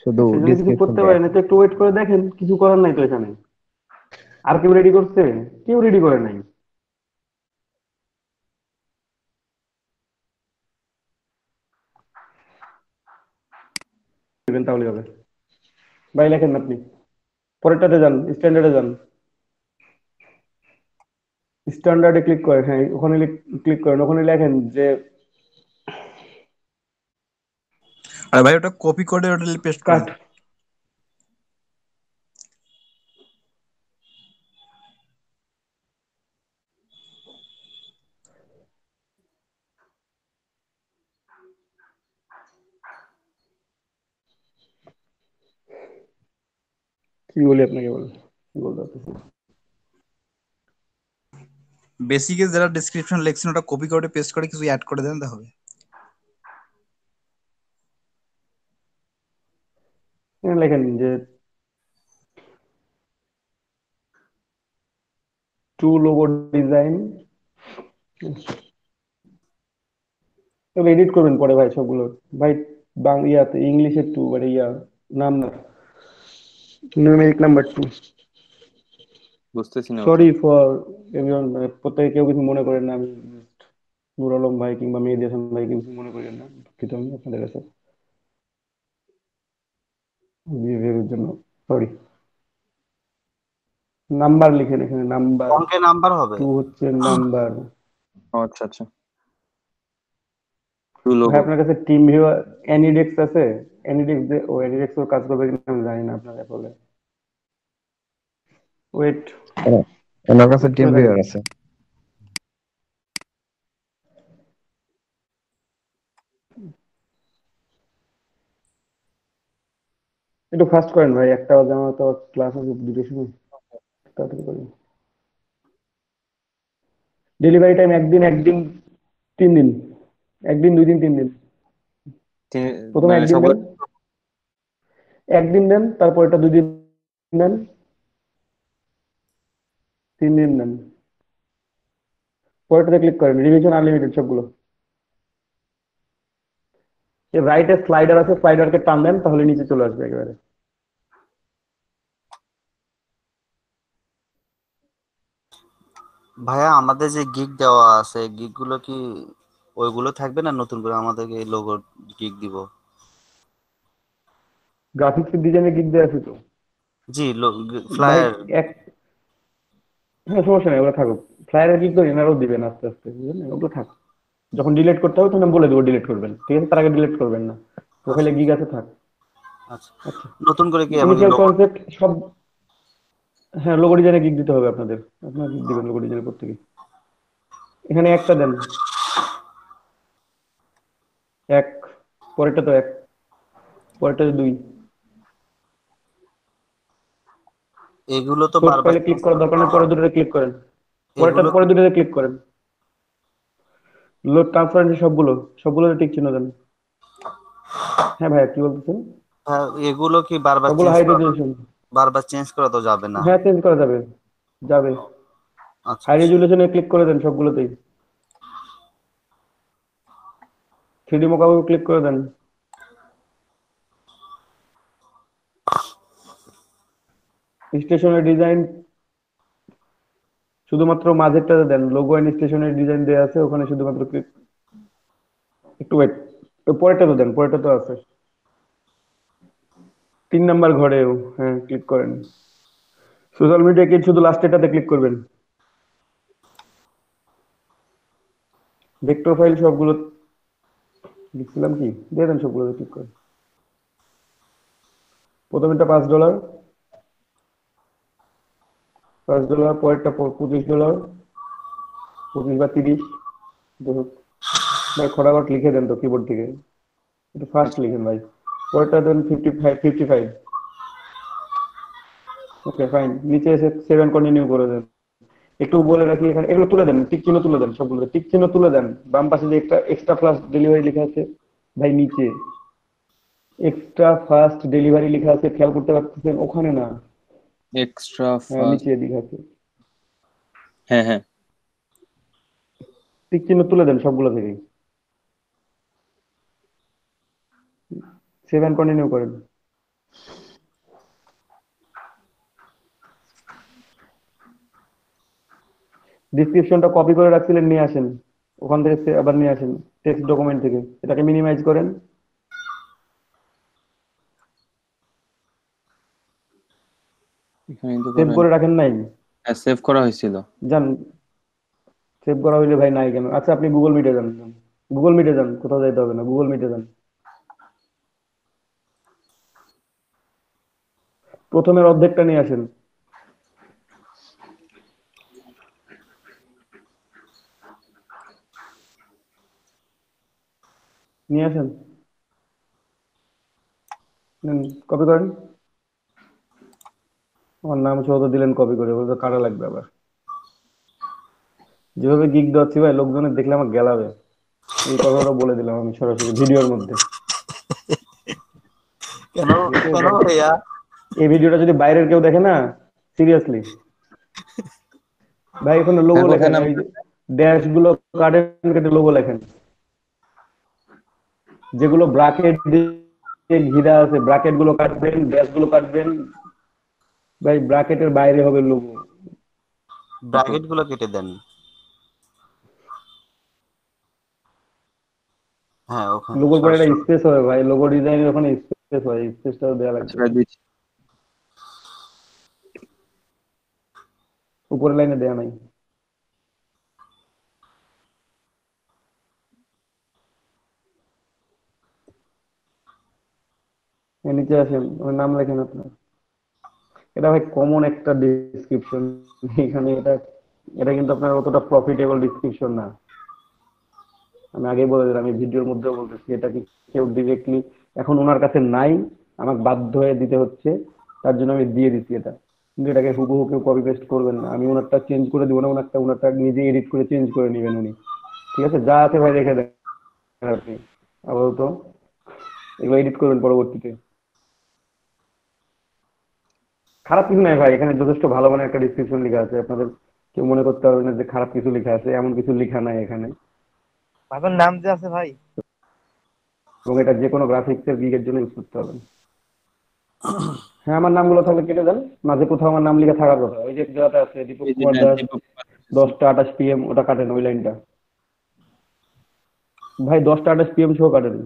শুধু সেজন্য কিছু করতে ডিসক্রিপশনটা। পারেন, তো একটু ওয়েট করে দেখেন, কিছু করার নাই তো এখানে। আর কেউ রেডি করছে? কেউ রেডি করে নাই। দিবেন তাহলে হবে। ভাই লেখেন না আপনি, পরেরটাতে যান, স্ট্যান্ডার্ডে যান। স্ট্যান্ডার্ডে ক্লিক করেন, হ্যাঁ ওখানে ক্লিক করেন, ওখানে লেখেন যে আর ভাই ওটা কপি করে ওটা পেস্ট করেন। কাট। কি বলি আপনাকে, বল কি বলতে চাচ্ছেন? বেসিকে যারা ডেসক্রিপশন লেখছেন ওটা কপি করে পেস্ট করে কিছু অ্যাড করে দেন তাহলে। এখানে লেখেন যে টু লোগো ডিজাইন, এডিট করবেন পরে ভাই সবগুলো। ভাই ইয়াতে ইংলিশের টু, মানে নাম না, নিউমেরিক নাম্বার টু। বুঝতেছি না অত। সরি ফর এভরিওয়ান, প্রত্যেকে কেউ কিছু মনে করেন না, আমি নূর আলম ভাই কিংবা মেহেদী হাসান ভাই কিছু মনে করেন না, দুঃখিত আমি আপনাদের কাছে বিহেভিয়ারের জন্য, সরি। নাম্বার লিখেন এখানে, নাম্বার অঙ্কে নাম্বার হবে। টু হচ্ছে নাম্বার। আচ্ছা আচ্ছা, টু ভাই লোগো। আপনার কাছে টিম ভিউ অ্যানিডেক্স আছে? অ্যানিডেক্স ও অ্যানিডেক্স ওর কাজ করবে কিনা আমি জানি না আপনার অ্যাপলে। ওয়েট, ওনার কাছে টিম করে থাকেন। ভিউয়ার আছে। একটু ফাস্ট করেন ভাই, একটা বাজে, আমার তো ক্লাস আছে দুটোর সময়, তাড়াতাড়ি করেন। ডেলিভারি টাইম একদিন, একদিন, 3 দিন, একদিন 2 দিন 3 দিন। প্রথমে মানে একদিন সবগুলো দেন, একদিন দেন, তারপর এটা 2 দিন দেন, 3 দিন দেন, পরেরটাতে ক্লিক করেন, রিভিশন আনলিমিটেড সবগুলো। রাইটে স্লাইডার আছে, স্লাইডারকে টান দেন, তাহলে নিচে চলে আসবে একেবারে। ভাইয়া আমাদের যে গিগ দেওয়া আছে, গিগ গুলো কি ওইগুলো থাকবে না নতুন করে আমাদেরকে লোগো গিগ দিব? গ্রাফিক্স ডিজাইনে গিগ দেওয়া আছে তো জি, ভাই। ফ্লায়ার। এক, হ্যাঁ সমস্যা নেই, ওগুলো থাকুক। ফ্লায়ারে গিগ তো এনারাও দিবেন আস্তে আস্তে, বুঝলেন, ওগুলো থাক। যখন ডিলিট করতে হবে তখন আমি বলে দেবো ডিলিট করবেন, ঠিক আছে? তার আগে ডিলিট করবেন না, প্রোফাইলে গিগ আছে, থাক। আচ্ছা, আচ্ছা, নতুন করে কি আমাকে ইনিশিয়াল লোগো? কনসেপ্ট সব, হ্যাঁ লোগো ডিজাইনে গিগ দিতে হবে আপনাদের, আপনারা গিগ দিবেন লোগো ডিজাইনে প্রত্যেকে। এখানে একটা দেন, এক, পরেরটা তো এক, পরেরটা 2। এগুলো তো সোর্স বারবার ফাইলে ক্লিক চেঞ্জ করার করতে দরকার নেই, হয়। পরের দুটোতে ক্লিক করেন, পরেরটা এগুলো পরের দুটোতে ক্লিক করেন। লোড ট্রান্সপারেন্সি সবগুলো, সবগুলোতে টিক চিহ্ন দেন। হ্যাঁ ভাইয়া কি বলতেছেন? এগুলো কি বারবার সবগুলো চেঞ্জ হাই করা, রেজলিউশন। বারবার চেঞ্জ করা তো যাবে না? হ্যাঁ চেঞ্জ করা যাবে, যাবে। আচ্ছা হাই আচ্ছা। রেজলিউশনে ক্লিক করে দেন সবগুলোতেই, 3D মোকাবে ক্লিক করে দেন। স্টেশনের ডিজাইন শুধুমাত্র মাঝেরটাতে দেন, লোগো এন্ড স্টেশনের ডিজাইন দেওয়া আছে ওখানে শুধুমাত্র ক্লিক, একটু ওয়েট, পরেরটা তো দেন, পরেরটা তো আছে 3 নাম্বার ঘরেও, হ্যাঁ ক্লিক করেন। সোশ্যাল মিডিয়া কি শুধু লাস্টেরটাতে ক্লিক করবেন, ভেক্টর ফাইল সবগুলো লিখছিলাম কি, দিয়ে দেন সবগুলোতে ক্লিক করেন। প্রথমেরটা $5, $5, পরেরটা $25, 25 বা 30, দেখুন ভাই খটাখট লিখে দেন তো কিবোর্ড থেকে, একটু ফাস্ট লিখেন ভাই। পরেরটা দেন 55। ওকে ফাইন, নিচে এসে 7 কন্টিনিউ করে দেন। একটু বলে রাখি এখানে, এগুলো তুলে দেন, টিক চিহ্ন তুলে দেন, সবগুলো টিক চিহ্ন তুলে দেন। বাম পাশে যে একটা এক্সট্রা ফাস্ট ডেলিভারি লেখা আছে ভাই, নিচে এক্সট্রা ফাস্ট ডেলিভারি লেখা আছে, খেয়াল করতে পারতেছেন? ওখানে না, এক্সট্রা হ্যাঁ ফাস্ট। নিচে এদিকে আছে, হ্যাঁ হ্যাঁ, টিক চিহ্ন তুলে দেন সবগুলো থেকে, 7 কন্টিনিউ করেন। ডিসক্রিপশনটা কপি করে রাখছিলেন, নিয়ে আসেন ওখান থেকে, আবার নিয়ে আসেন টেক্সট ডকুমেন্ট থেকে, এটাকে মিনিমাইজ করেন। এখানে তো সেভ করা করে রাখেন নাই? সেভ করা হয়েছিল। যান, সেভ করা হইলে ভাই নাই কেন? আচ্ছা আপনি গুগল মিটে যান, গুগল মিটে যান, কোথাও যাইতে হবে না, গুগল মিটে যান। প্রথমের অর্ধেকটা নিয়ে আসেন। নিয়ে আসেন, কপি করেন। আমার নাম সহ তো দিলেন কপি করে, ওটা কাটা লাগবে আবার। যেভাবে গিগ দেওয়াচ্ছি ভাই, লোকজনের দেখলে আমার গেলাবে। এই কথাটা বলে দিলাম আমি সরাসরি ভিডিওর মধ্যে। কেন ঠিক আছে কেন ভাই, ভাইয়া? এই ভিডিওটা যদি বাইরের কেউ দেখে না, সিরিয়াসলি ভাই এখানে লোগো দেখো লেখেন, এখানে এই ড্যাশ গুলো কাটেন, কেটে লোগো লেখেন। যেগুলো ব্রাকেট দিয়ে ঘিরা আছে, ব্রাকেট গুলো কাটবেন, ড্যাশ গুলো কাটবেন ভাই, ব্রাকেটের বাইরে হবে লোগো। ব্র্যাকেট গুলো কেটে দেন। হ্যাঁ, ওখানে লোগোর পরে একটা সরাসরি। স্পেস হবে ভাই, লোগো ডিজাইনের ওখানে স্পেস হয়, স্পেসটাও দেওয়া লাগবে। আচ্ছা দিচ্ছি। উপরের লাইনে দেয়া নাই। নিচে আসেন, ওর নাম লেখেন আপনার। এটা ভাই কমন একটা ডিসক্রিপশন এখানে, এটা এটা কিন্তু আপনার অতটা প্রফিটেবল ডিসক্রিপশন না। আমি আগেই বলে দিলাম, আমি ভিডিওর মধ্যেও বলতেছি, এটা কি কেউ ডিরেক্টলি এখন ওনার কাছে নাই, আমাকে বাধ্য হয়ে দিতে হচ্ছে, তার জন্য আমি দিয়ে দিচ্ছি এটা। কিন্তু এটাকে হুবহু কেউ কপি পেস্ট করবেন না, আমি ওনারটা চেঞ্জ করে দিব না, ওনারটা নিজে এডিট করে চেঞ্জ করে নেবেন উনি। ঠিক আছে, যা আছে ভাই রেখে দেন আপনি আপাতত, এগুলো এডিট করবেন পরবর্তীতে। খারাপ কিছু নাই ভাই, এখানে যথেষ্ট ভালো মানের একটা ডিসক্রিপশন লেখা আছে, আপনাদের কেউ মনে করতে পারবে না যে খারাপ কিছু লেখা আছে, এমন কিছু লেখা নাই এখানে। ভাইবের নাম যে আছে ভাই, এবং এটা যে কোনো গ্রাফিক্স এর গিগের জন্য ইউজ করতে পারবেন। হ্যাঁ, আমার নামগুলো তাহলে কেটে দেন, মাঝে কোথাও আমার নাম লেখা থাকার কথা, ওই যে যেটা আছে দীপক এই যে কুমার দাস, দীপক 10টা 28 PM, ওটা কাটেন, ওই লাইনটা ভাই 10টা 28 PM সহ কাটেন।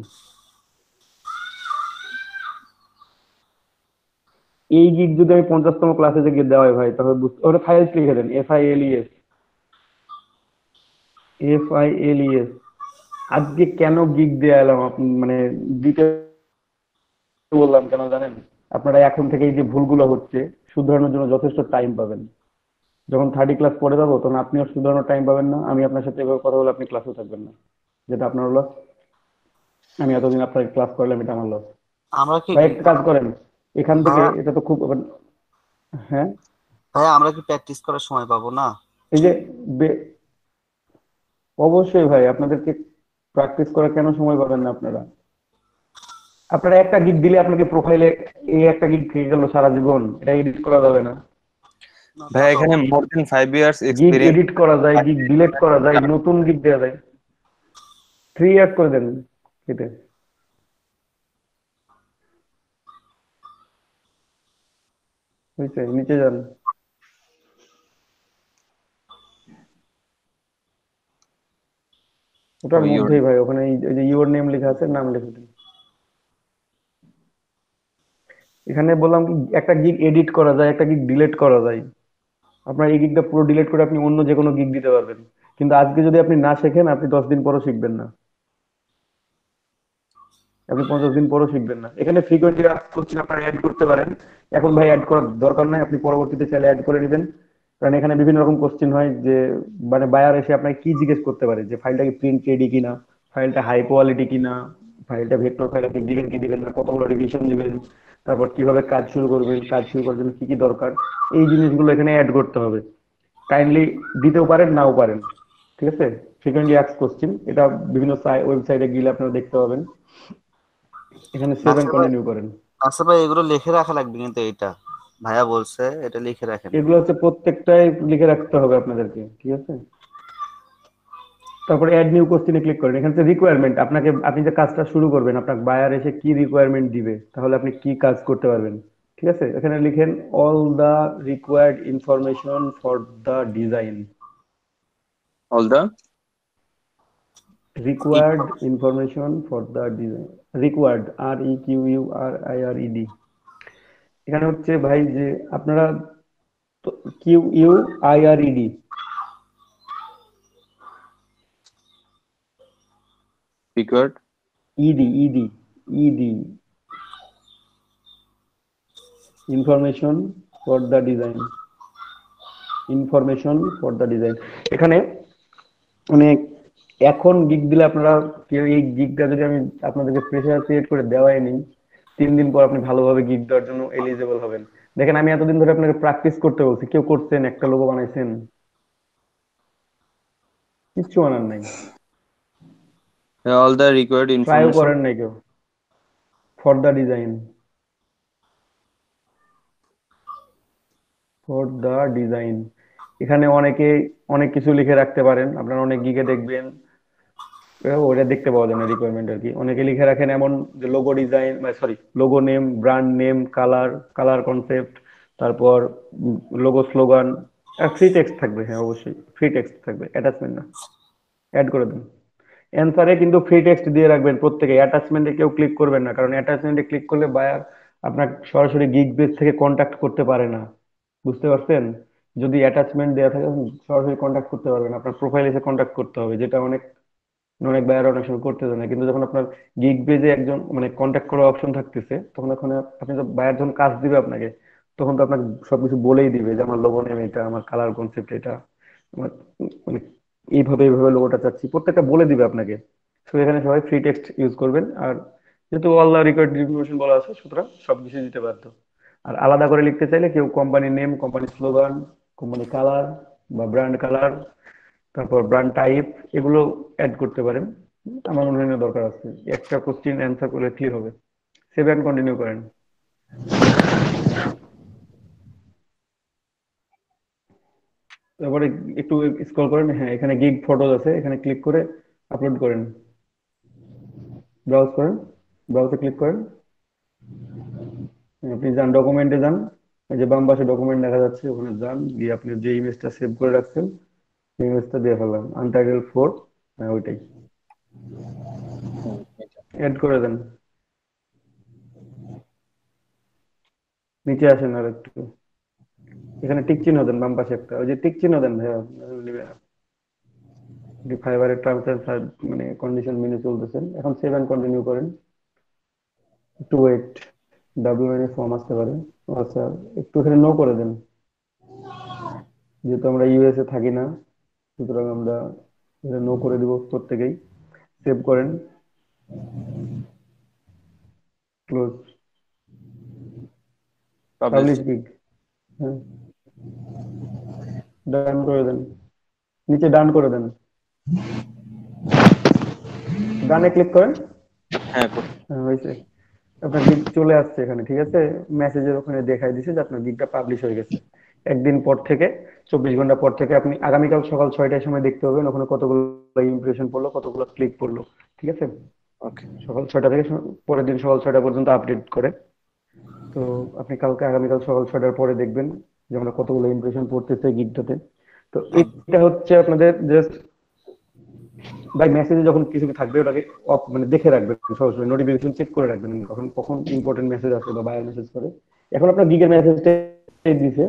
এই গিগ যদি আমি 50তম ক্লাসে যে গিয়ে দেওয়া হয় ভাই, তাহলে ওটা ফাইলস লিখে দেন, FILES, FILES। আজকে কেন গিগ দিয়ে এলাম মানে দিতে বললাম কেন জানেন? আপনারা এখন থেকে এই যে ভুলগুলো হচ্ছে, শুধরানোর জন্য যথেষ্ট টাইম পাবেন। যখন 30 ক্লাস পড়ে যাবো, তখন আপনিও শুধরানোর টাইম পাবেন না, আমি আপনার সাথে এভাবে কথা বলে আপনি ক্লাসেও থাকবেন না, যেটা আপনার লস। আমি এতদিন আপনার ক্লাস করলাম, এটা আমার লস। আমরা কি ভাই একটা কাজ করেন, এখান থেকে, ভাইয়া, এটা তো খুব, হ্যাঁ ভাইয়া আমরা কি প্র্যাকটিস করার সময় পাবো না? এই যে অবশ্যই ভাই, আপনাদেরকে প্র্যাকটিস করার কেন সময় পাবেন না আপনারা? আপনারা একটা গিগ দিলে আপনাকে প্রোফাইলে এই একটা গিগ থেকে গেল সারা জীবন, এটা এডিট করা যাবে না। না, তা ভাই তো এখানে মোর দেন 5 ইয়ার্স গিগ এক্সপেরিয়েন্স। এডিট করা যায়, গিগ ডিলিট করা যায়, নতুন গিগ দেওয়া যায়। 3 ইয়ার্স করে দেন কেটে। বুঝছে, নিচে যান। ওটার মধ্যেই ভাই, ওখানে এই যে ইউর নেম লেখা আছে, নাম লিখে দিন। এখানে বললাম কি, একটা গিগ এডিট করা যায়, একটা গিগ ডিলিট করা যায়। আপনার এই গিগটা পুরো ডিলিট করে আপনি অন্য যে কোনো গিগ দিতে পারবেন, কিন্তু আজকে যদি আপনি না শেখেন, আপনি 10 দিন পরও শিখবেন না, আপনি 50 দিন পরও শিখবেন না। এখানে ফ্রিকোয়েন্সি করছেন, আপনারা অ্যাড করতে পারেন। এখন ভাই অ্যাড করার দরকার নাই, আপনি পরবর্তীতে চাইলে অ্যাড করে নেবেন। কারণ এখানে বিভিন্ন রকম কোশ্চেন হয়, যে মানে বায়ার এসে আপনাকে কি জিজ্ঞেস করতে পারে, যে ফাইলটা কি প্রিন্ট রেডি কিনা, ফাইলটা হাই কোয়ালিটি কিনা, ফাইলটা ভেক্টর ফাইল আপনি দিবেন কি দিবেন না, কতগুলো রিভিশন দিবেন, তারপর কিভাবে কাজ শুরু করবেন, কাজ শুরু করার জন্য কি কি দরকার, এই জিনিসগুলো এখানে অ্যাড করতে হবে। কাইন্ডলি দিতেও পারেন, নাও পারেন। ঠিক আছে, ফ্রিকোয়েন্টলি আস্কড কোশ্চেন, এটা বিভিন্ন ওয়েবসাইটে গেলে আপনারা দেখতে পাবেন। এখানে সেভ এন্ড নাসির ভাই, কন্টিনিউ করেন। নাসির ভাই এগুলো লিখে রাখা লাগবে কিন্তু, এটা ভাইয়া বলছে এটা লিখে রাখেন। এগুলো হচ্ছে প্রত্যেকটাই লিখে রাখতে হবে আপনাদেরকে, ঠিক আছে। তারপরে অ্যাড নিউ কোশ্চেনে ক্লিক করেন, এখানে রিকোয়ারমেন্ট, আপনাকে, আপনি যে কাজটা শুরু করবেন, আপনার বায়ার এসে কি রিকোয়ারমেন্ট দিবে, তাহলে আপনি কি কাজ করতে পারবেন। ঠিক আছে, এখানে লিখেন all the required information for the design. all the required information for the design, required REQUIRED, এখানে হচ্ছে ভাই যে আপনারা QUIRED required ED information for the design, information for the design। এখানে মানে এখন গিগ দিলে আপনারা এই গিগটা যদি আমি আপনাদেরকে প্রেসার ক্রিয়েট করে দেওয়াই নেই, 3 দিন পর আপনি ভালোভাবে গিগ দেওয়ার জন্য এলিজিবল হবেন। দেখেন আমি এতদিন ধরে আপনাকে প্র্যাকটিস করতে বলছি, কেউ করছেন? একটা লোগো বানাইছেন? কিচ্ছু বানান নাই, all the required trio information করেন নাই কেউ। For the design, for the design এখানে অনেকে অনেক কিছু লিখে রাখতে পারেন, আপনারা অনেক গিগে দেখবেন ওটা দেখতে পাওয়া যায় না রিকোয়ারমেন্ট আর কি। অনেকে লিখে রাখেন এমন যে logo design, sorry logo name, brand name, colour concept, তারপর লোগো স্লোগান, ফ্রি টেক্সট থাকবে। হ্যাঁ অবশ্যই ফ্রি টেক্সট থাকবে, অ্যাটাচমেন্ট না। অ্যাড করে দেন অ্যান্সারে, কিন্তু ফ্রি টেক্সট দিয়ে রাখবেন প্রত্যেকে। অ্যাটাচমেন্টে কেউ ক্লিক করবেন না, কারণ অ্যাটাচমেন্টে ক্লিক করলে বায়ার আপনার সরাসরি গিগ বেস থেকে কন্ট্যাক্ট করতে পারে না, বুঝতে পারছেন? যদি অ্যাটাচমেন্ট দেওয়া থাকে সরাসরি কন্ট্যাক্ট করতে পারবেন, আপনার প্রোফাইল এসে কন্ট্যাক্ট করতে হবে, যেটা অনেক অনেক বায়ার অনেক সময় করতে দেয় না। কিন্তু যখন আপনার গিগ পেজে একজন মানে কন্ট্যাক্ট করার অপশন থাকতেছে, তখন ওখানে আপনি তো বায়ার যখন কাজ দিবে আপনাকে, তখন তো আপনাকে সবকিছু বলেই দিবে যে আমার লোগো নেম এটা, আমার কালার কনসেপ্ট এটা, আমার মানে এইভাবে এইভাবে লোগোটা চাচ্ছি, প্রত্যেকটা বলে দিবে আপনাকে। তো এখানে সবাই ফ্রি টেক্সট ইউজ করবেন। আর যেহেতু অল দা রিকোয়ার্ড ইনফরমেশন বলা আছে, সুতরাং সবকিছু দিতে বাধ্য। আর আলাদা করে লিখতে চাইলে কেউ company name, company slogan, company colour বা ব্র্যান্ড কালার, তারপর ব্র্যান্ড টাইপ, এগুলো অ্যাড করতে পারেন। আমার মনে হয় না দরকার আছে, একটা কোশ্চেন অ্যান্সার করলে ক্লিয়ার হবে। সেভ অ্যান্ড কন্টিনিউ করেন। তারপরে একটু স্ক্রল করেন, হ্যাঁ এখানে গিগ ফটোজ আছে, এখানে ক্লিক করে আপলোড করেন, ব্রাউজ করেন, ব্রাউজে ক্লিক করেন, আপনি যান ডকুমেন্টে যান, এই যে বাম পাশে ডকুমেন্ট দেখা যাচ্ছে, ওখানে যান, গিয়ে আপনি যে ইমেজটা সেভ করে রাখছেন সেই ইমেজটা দিয়ে ফেললাম, আনটাইটেল 4, হ্যাঁ ওইটাই অ্যাড করে দেন। নিচে আসেন আর একটু, এখানে টিক চিহ্ন দেন, বাম পাশে একটা, ওই যে টিক চিহ্ন দেন ভাইয়া, ফাইবারের টার্মস এন্ড মানে কন্ডিশন মেনে চলতেছেন, এখন সেভ এন্ড কন্টিনিউ করেন। একটু ওয়েট, WN ফর্ম আসতে পারে। আচ্ছা একটু এখানে নো করে দেন, যেহেতু আমরা ইউএসএ থাকি না, সুতরাং আমরা এখানে নো করে দিব প্রত্যেকেই। সেভ করেন, ক্লোজ, পাবলিশ published গিগ, হ্যাঁ ডান করে দেন, নিচে ডান করে দেন, ডানে ক্লিক করেন। হ্যাঁ হ্যাঁ হয়েছে, আপনার গিগ চলে আসছে এখানে, ঠিক আছে? মেসেজের ওখানে দেখাই দিছে যে আপনার গিগটা পাবলিশ হয়ে গেছে। একদিন পর থেকে 24 ঘন্টা পর থেকে আপনি আগামীকাল সকাল 6টার সময় দেখতে পাবেন ওখানে কতগুলো ইমপ্রেশন পড়লো, কতগুলো ক্লিক পড়লো, ঠিক আছে? ওকে সকাল 6টা থেকে পরের দিন সকাল 6টা পর্যন্ত আপডেট করে। তো আপনি কালকে আগামীকাল সকাল 6টার পরে দেখবেন যে আমরা কতগুলো ইমপ্রেশন পড়তেছে গিগটাতে। তো এটা হচ্ছে আপনাদের জাস্ট ভাই, মেসেজে যখন কিছু থাকবে ওটাকে অফ মানে দেখে রাখবেন, সরাসরি নোটিফিকেশন চেক করে রাখবেন কখন কখন ইম্পর্টেন্ট মেসেজ আসে বা বায়ার মেসেজ করে। এখন আপনার গিগের মেসেজটা দিছে,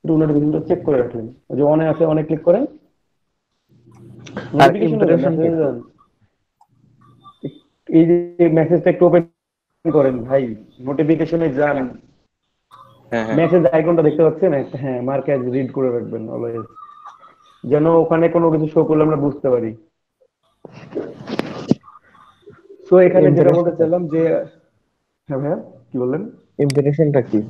একটু নোটিফিকেশনটা চেক করে রাখলেন, ওই যে অনে আছে, অনে ক্লিক করেন, আর নোটিফিকেশন ইমপ্রেশন মেসেজ যান, এই যে মেসেজটা একটু ওপেন করেন ভাই, নোটিফিকেশনে যান, হ্যাঁ হ্যাঁ মেসেজ আইকনটা দেখতে পাচ্ছেন একটা, হ্যাঁ মার্ক অ্যাজ রিড করে রাখবেন অলওয়েজ, যেন ওখানে কোনো কিছু শো করলে আমরা বুঝতে পারি। তো এখানে যেটা বলতে চাইলাম যে, হ্যাঁ ভাইয়া কি বললেন? ইমপ্রেশনটা কি?